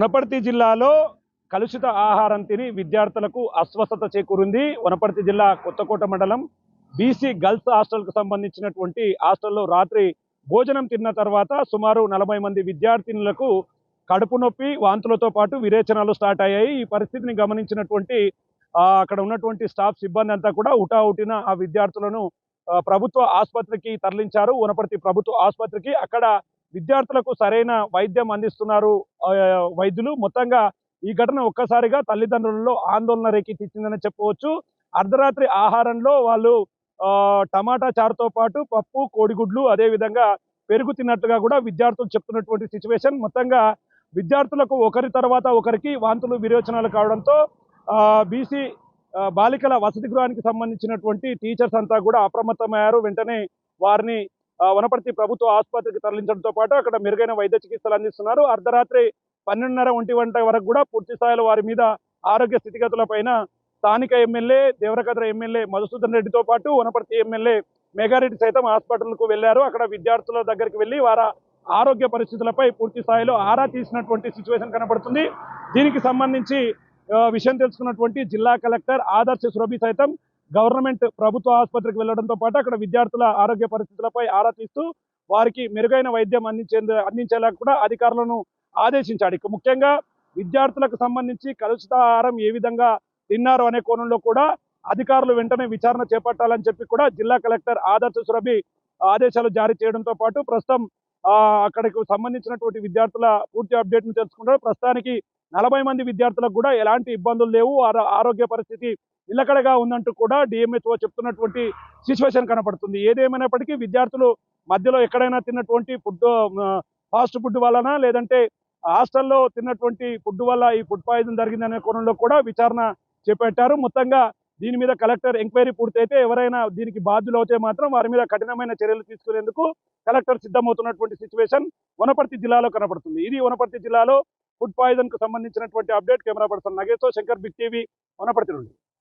వనపర్తి జిల్లాలో కలుషిత ఆహారం తిని విద్యార్థులకు అస్వస్థత చేకూరింది. వనపర్తి జిల్లా కొత్తకోట మండలం బీసీ గర్ల్స్ హాస్టల్కు సంబంధించినటువంటి హాస్టల్లో రాత్రి భోజనం తిన్న తర్వాత సుమారు 40 మంది విద్యార్థినులకు కడుపు నొప్పి, వాంతులతో పాటు విరేచనాలు స్టార్ట్ అయ్యాయి. ఈ పరిస్థితిని గమనించినటువంటి అక్కడ ఉన్నటువంటి స్టాఫ్ సిబ్బంది అంతా కూడా హుటాహుటిన ఆ విద్యార్థులను ప్రభుత్వ ఆసుపత్రికి తరలించారు. వనపర్తి ప్రభుత్వ ఆసుపత్రికి. అక్కడ విద్యార్థులకు సరైన వైద్యం అందిస్తున్నారు వైద్యులు. మొత్తంగా ఈ ఘటన ఒక్కసారిగా తల్లిదండ్రులలో ఆందోళన రేకెత్తించిందని చెప్పవచ్చు. అర్ధరాత్రి ఆహారంలో వాళ్ళు టమాటా చారుతో పాటు పప్పు, కోడిగుడ్లు, అదేవిధంగా పెరుగు తిన్నట్టుగా కూడా విద్యార్థులు చెప్తున్నటువంటి సిచ్యువేషన్. మొత్తంగా విద్యార్థులకు ఒకరి తర్వాత ఒకరికి వాంతులు, విరోచనాలు కావడంతో బీసీ బాలికల వసతి గృహానికి సంబంధించినటువంటి టీచర్స్ అంతా కూడా అప్రమత్తమయ్యారు. వెంటనే వారిని వనపర్తి ప్రభుత్వ ఆసుపత్రికి తరలించడంతో పాటు అక్కడ మెరుగైన వైద్య చికిత్సలు అందిస్తున్నారు. అర్ధరాత్రి 12:30, 1 గంట వరకు కూడా పూర్తి స్థాయిలో వారి మీద ఆరోగ్య స్థితిగతులపైన స్థానిక ఎమ్మెల్యే, దేవరకద్ర ఎమ్మెల్యే మధుసూదన్ రెడ్డితో పాటు వనపర్తి ఎమ్మెల్యే మెగారెడ్డి సైతం హాస్పిటల్కు వెళ్లారు. అక్కడ విద్యార్థుల దగ్గరికి వెళ్లి వారి ఆరోగ్య పరిస్థితులపై పూర్తి స్థాయిలో ఆరా తీసినటువంటి సిచ్యువేషన్ కనబడుతుంది. దీనికి సంబంధించి విషయం తెలుసుకున్నటువంటి జిల్లా కలెక్టర్ ఆదర్శ సురభి సైతం గవర్నమెంట్ ప్రభుత్వ ఆసుపత్రికి వెళ్లడంతో పాటు అక్కడ విద్యార్థుల ఆరోగ్య పరిస్థితులపై ఆరా తీస్తూ వారికి మెరుగైన వైద్యం అందించేలా కూడా అధికారులను ఆదేశించాడు. ఇక ముఖ్యంగా విద్యార్థులకు సంబంధించి కలుషిత ఆహారం ఏ విధంగా తిన్నారు అనే కోణంలో కూడా అధికారులు వెంటనే విచారణ చేపట్టాలని చెప్పి కూడా జిల్లా కలెక్టర్ ఆదర్శ సురభి ఆదేశాలు జారీ చేయడంతో పాటు ప్రస్తుతం అక్కడికి సంబంధించినటువంటి విద్యార్థుల పూర్తి అప్డేట్ను తెలుసుకుంటారు. ప్రస్తుతానికి 40 మంది విద్యార్థులకు కూడా ఎలాంటి ఇబ్బందులు లేవు, ఆరోగ్య పరిస్థితి నిలకడగా ఉందంటూ కూడా డిఎంహెచ్ఓ చెప్తున్నటువంటి సిచ్యువేషన్ కనపడుతుంది. ఏదేమైనప్పటికీ విద్యార్థులు మధ్యలో ఎక్కడైనా తిన్నటువంటి ఫుడ్, ఫాస్ట్ ఫుడ్ వలన లేదంటే హాస్టల్లో తిన్నటువంటి ఫుడ్ వల్ల ఈ ఫుడ్ పాయిజన్ జరిగిందనే కోణంలో కూడా విచారణ చేపట్టారు. మొత్తంగా దీని మీద కలెక్టర్ ఎంక్వైరీ పూర్తయితే ఎవరైనా దీనికి బాధ్యులు అవుతే మాత్రం వారి మీద కఠినమైన చర్యలు తీసుకునేందుకు కలెక్టర్ సిద్ధమవుతున్నటువంటి సిచ్యువేషన్ వనపర్తి జిల్లాలో కనపడుతుంది. ఇది వనపర్తి జిల్లాలో ఫుడ్ పాయిజన్ కు సంబంధించినటువంటి అప్డేట్. కెమెరా పర్సన్ నగేష్తో శంకర్, బిగ్ టీవీ, వనపర్తి నుండి.